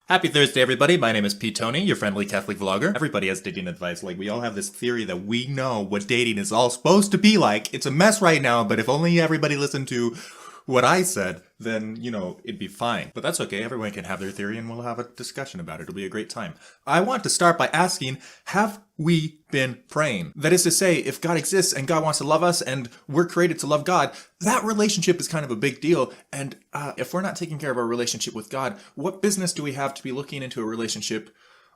Happy Thursday, everybody. My name is Ptony, your friendly Catholic vlogger. Everybody has dating advice. Like, we all have this theory that we know what dating is all supposed to be like. It's a mess right now, but if only everybody listened to what I said, then, it'd be fine. But that's okay. Everyone can have their theory and we'll have a discussion about it. It'll be a great time. I want to start by asking, have we been praying? That is to say, if God exists and God wants to love us and we're created to love God, that relationship is kind of a big deal. And if we're not taking care of our relationship with God, what business do we have to be looking into a relationship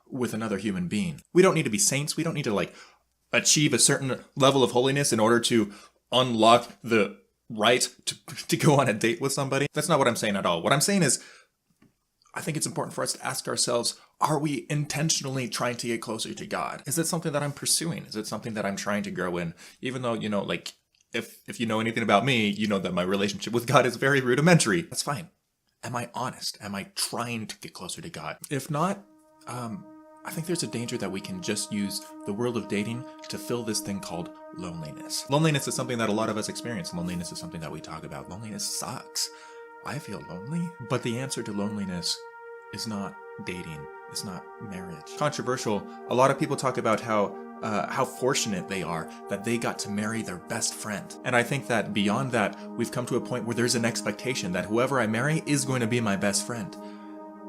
with another human being? We don't need to be saints. We don't need to achieve a certain level of holiness in order to unlock the right to go on a date with somebody. That's not what I'm saying at all. What I'm saying is, I think it's important for us to ask ourselves, are we intentionally trying to get closer to God? Is it something that I'm pursuing? Is it something that I'm trying to grow in? Even though, if you know anything about me, you know that my relationship with God is very rudimentary. That's fine. Am I honest? Am I trying to get closer to God? If not, I think there's a danger that we can just use the world of dating to fill this thing called loneliness. Loneliness is something that a lot of us experience. Loneliness is something that we talk about. Loneliness sucks. I feel lonely. But the answer to loneliness is not dating. It's not marriage. Controversial. A lot of people talk about how fortunate they are that they got to marry their best friend. And I think that beyond that, we've come to a point where there's an expectation that whoever I marry is going to be my best friend.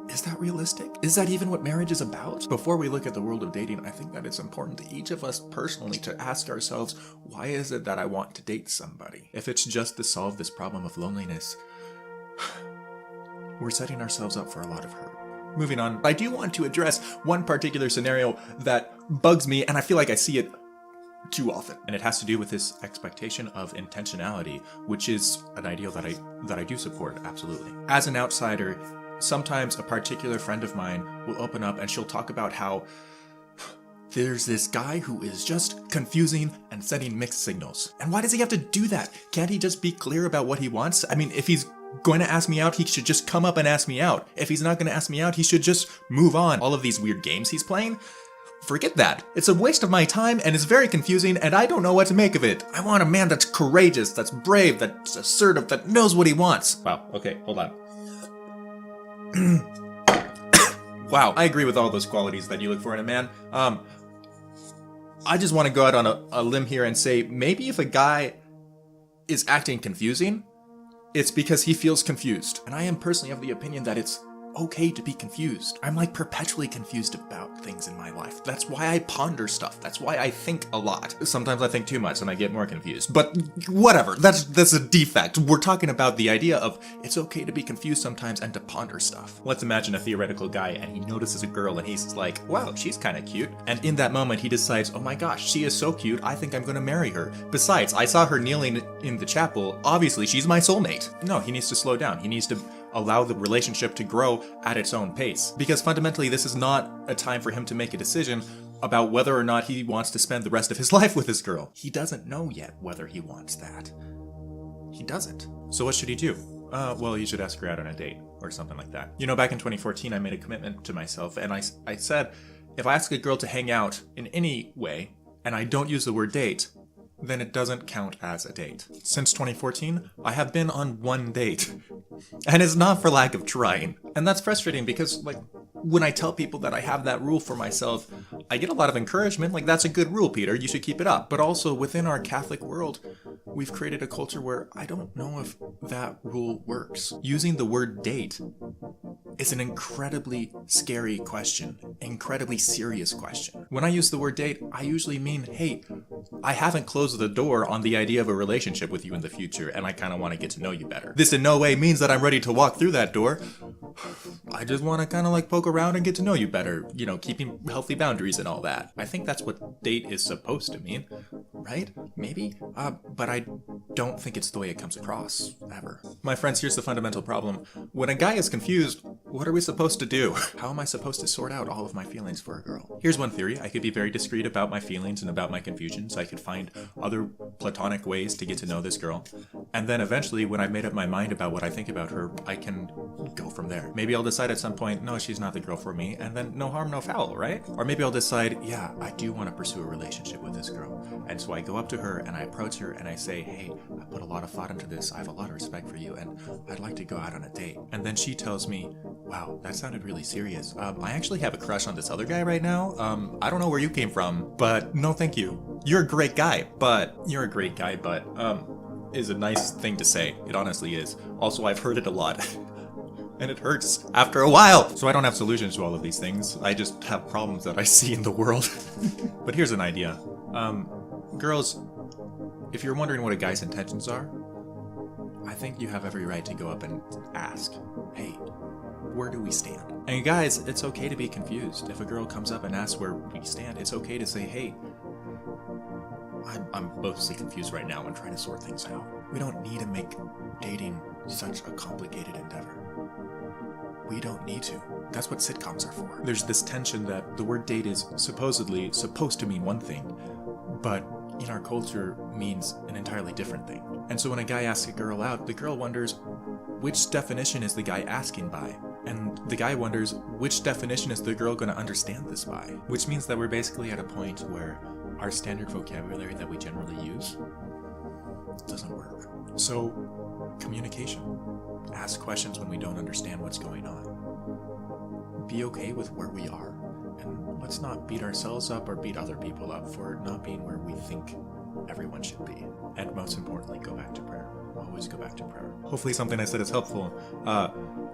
Is that realistic? Is that even what marriage is about? Before we look at the world of dating, I think that it's important to each of us personally to ask ourselves, why is it that I want to date somebody? If it's just to solve this problem of loneliness, we're setting ourselves up for a lot of hurt. Moving on, I do want to address one particular scenario that bugs me, and I feel like I see it too often. And it has to do with this expectation of intentionality, which is an ideal that I do support, absolutely. As an outsider, sometimes a particular friend of mine will open up and she'll talk about how there's this guy who is just confusing and sending mixed signals. And why does he have to do that? Can't he just be clear about what he wants? I mean, if he's going to ask me out, he should just come up and ask me out. If he's not going to ask me out, he should just move on. All of these weird games he's playing, forget that. It's a waste of my time and it's very confusing and I don't know what to make of it. I want a man that's courageous, that's brave, that's assertive, that knows what he wants. Wow, okay, hold on. Wow, I agree with all those qualities that you look for in a man. I just want to go out on a limb here and say, maybe if a guy is acting confusing, it's because he feels confused. And I am personally of the opinion that it's okay to be confused. I'm perpetually confused about things in my life. That's why I ponder stuff. That's why I think a lot. Sometimes I think too much and I get more confused. But whatever, that's a defect. We're talking about the idea of it's okay to be confused sometimes and to ponder stuff. Let's imagine a theoretical guy and he notices a girl and he's like, wow, she's kind of cute. And in that moment he decides, oh my gosh, she is so cute, I think I'm gonna marry her. Besides, I saw her kneeling in the chapel. Obviously, she's my soulmate. No, he needs to slow down. He needs to allow the relationship to grow at its own pace. Because fundamentally, this is not a time for him to make a decision about whether or not he wants to spend the rest of his life with this girl. He doesn't know yet whether he wants that. He doesn't. So what should he do? Well, he should ask her out on a date or something like that. Back in 2014, I made a commitment to myself and I said, if I ask a girl to hang out in any way and I don't use the word date, then it doesn't count as a date. Since 2014, I have been on one date. And it's not for lack of trying. And that's frustrating because, when I tell people that I have that rule for myself, I get a lot of encouragement, that's a good rule, Peter, you should keep it up. But also, within our Catholic world, we've created a culture where I don't know if that rule works. Using the word date is an incredibly scary question, incredibly serious question. When I use the word date, I usually mean, hey, I haven't closed the door on the idea of a relationship with you in the future, and I kind of want to get to know you better. This in no way means that I'm ready to walk through that door. I just want to kind of poke around and get to know you better, keeping healthy boundaries and all that. I think that's what date is supposed to mean, right? Maybe? But I don't think it's the way it comes across, ever. My friends, here's the fundamental problem. When a guy is confused, what are we supposed to do? How am I supposed to sort out all of my feelings for a girl? Here's one theory. I could be very discreet about my feelings and about my confusions. I could find other platonic ways to get to know this girl. And then eventually, when I've made up my mind about what I think about her, I can go from there. Maybe I'll decide at some point, no, she's not the girl for me, and then no harm, no foul, right? Or maybe I'll decide, yeah, I do want to pursue a relationship with this girl. And so I go up to her and I approach her and I say, hey, I put a lot of thought into this. I have a lot of respect for you and I'd like to go out on a date. And then she tells me, wow, that sounded really serious. I actually have a crush on this other guy right now. I don't know where you came from, but no thank you. You're a great guy, but is a nice thing to say. It honestly is. Also, I've heard it a lot. And it hurts after a while. So I don't have solutions to all of these things. I just have problems that I see in the world. But here's an idea. Girls, if you're wondering what a guy's intentions are, I think you have every right to go up and ask, hey, where do we stand? And guys, it's okay to be confused. If a girl comes up and asks where we stand, it's okay to say, hey, I'm mostly confused right now and trying to sort things out. We don't need to make dating such a complicated endeavor. We don't need to. That's what sitcoms are for. There's this tension that the word date is supposedly supposed to mean one thing, but in our culture means an entirely different thing. And so when a guy asks a girl out, the girl wonders, which definition is the guy asking by? And the guy wonders, which definition is the girl going to understand this by? Which means that we're basically at a point where our standard vocabulary that we generally use doesn't work. So, communication. Ask questions when we don't understand what's going on. Be okay with where we are, and let's not beat ourselves up or beat other people up for not being where we think everyone should be. And most importantly, go back to prayer. Always go back to prayer. Hopefully something I said is helpful.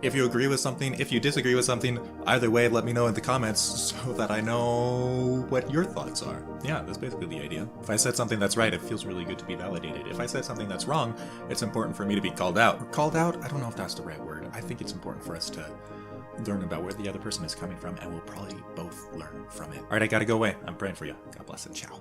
If you agree with something, if you disagree with something, either way, let me know in the comments so that I know what your thoughts are. Yeah, that's basically the idea. If I said something that's right, it feels really good to be validated. If I said something that's wrong, it's important for me to be called out. Or called out? I don't know if that's the right word. I think it's important for us to learn about where the other person is coming from, and we'll probably both learn from it. All right, I gotta go away. I'm praying for you. God bless and ciao.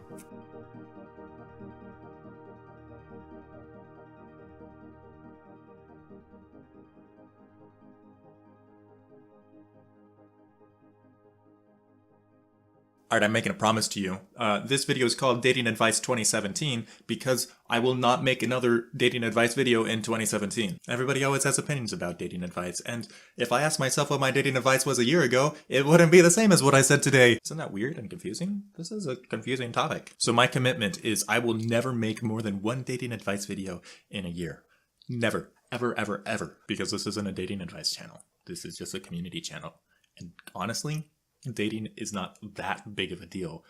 Alright, I'm making a promise to you. This video is called Dating Advice 2017 because I will not make another dating advice video in 2017. Everybody always has opinions about dating advice, and if I asked myself what my dating advice was a year ago, it wouldn't be the same as what I said today. Isn't that weird and confusing? This is a confusing topic. So my commitment is I will never make more than one dating advice video in a year. Never. Ever, ever, ever. Because this isn't a dating advice channel. This is just a community channel. And honestly, dating is not that big of a deal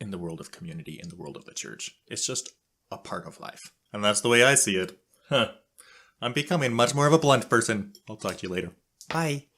in the world of community, in the world of the church. It's just a part of life. And that's the way I see it. I'm becoming much more of a blunt person. I'll talk to you later. Bye.